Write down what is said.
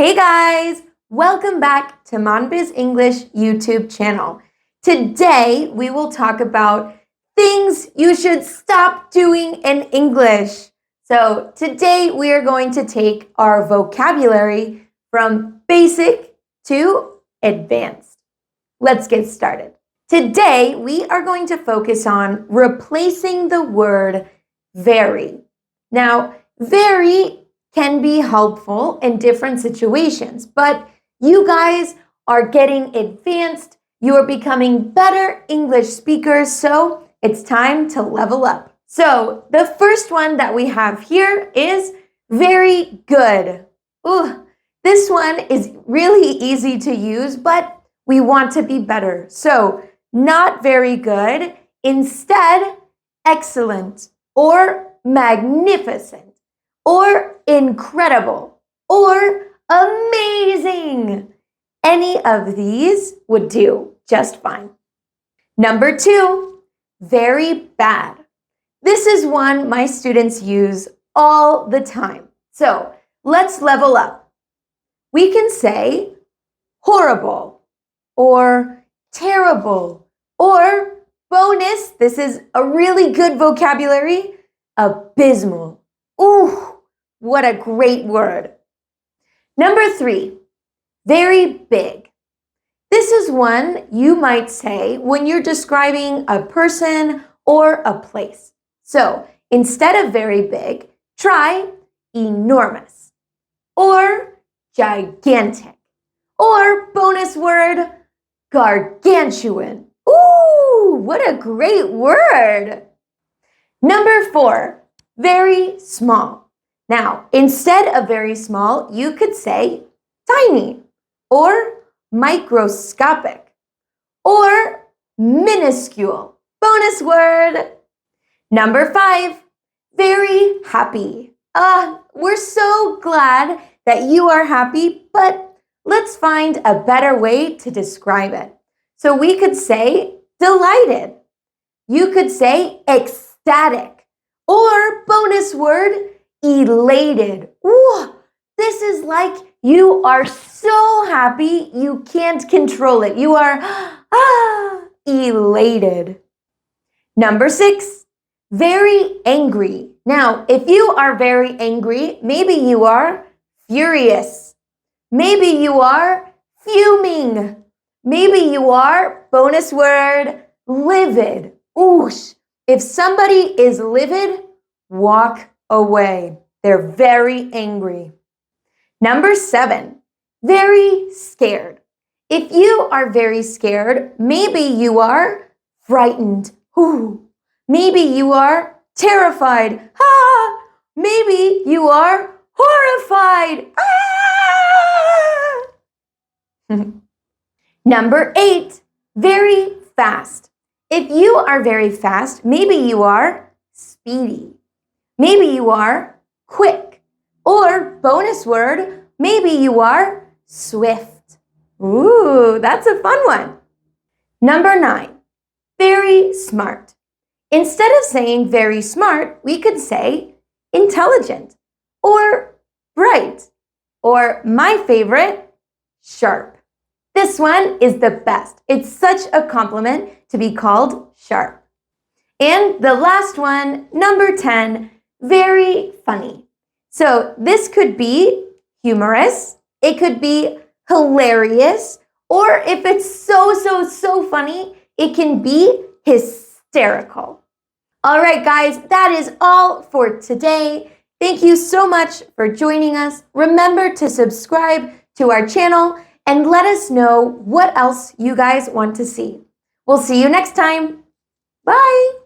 Hey guys, welcome back to Monbiz English YouTube channel. Today we will talk about things you should stop doing in English. So today we are going to take our vocabulary from basic to advanced. Let's get started. Today we are going to focus on replacing the word very. Now, very can be helpful in different situations, but you guys are getting advanced. You are becoming better English speakers, so it's time to level up. So the first one that we have here is very good. Ooh, this one is really easy to use, but we want to be better. So not very good, instead excellent or magnificent or incredible, or amazing. Any of these would do just fine. Number 2, very bad. This is one my students use all the time. So let's level up. We can say horrible, or terrible, or bonus, this is a really good vocabulary, abysmal. Ooh, what a great word. Number 3, very big. This is one you might say when you're describing a person or a place. So instead of very big, try enormous or gigantic or bonus word, gargantuan. Ooh, what a great word. Number 4, very small. Now, instead of very small, you could say tiny or microscopic or minuscule. Bonus word. Number 5, very happy. We're so glad that you are happy, but let's find a better way to describe it. So we could say delighted. You could say ecstatic or bonus word, elated. Ooh, this is like you are so happy you can't control it. You are elated. Number 6, very angry. Now, if you are very angry, maybe you are furious. Maybe you are fuming. Maybe you are, bonus word, livid. Oosh. If somebody is livid, walk away. They're very angry. Number 7, very scared. If you are very scared, maybe you are frightened. Ooh. Maybe you are terrified. Maybe you are horrified. Number 8, very fast. If you are very fast, maybe you are speedy. Maybe you are quick. Or bonus word, maybe you are swift. Ooh, that's a fun one. Number 9, very smart. Instead of saying very smart, we could say intelligent or bright or my favorite, sharp. This one is the best. It's such a compliment to be called sharp. And the last one, number 10, very funny. So this could be humorous, it could be hilarious, or if it's so funny, it can be hysterical. All right, guys, that is all for today. Thank you so much for joining us. Remember to subscribe to our channel and let us know what else you guys want to see. We'll see you next time. Bye.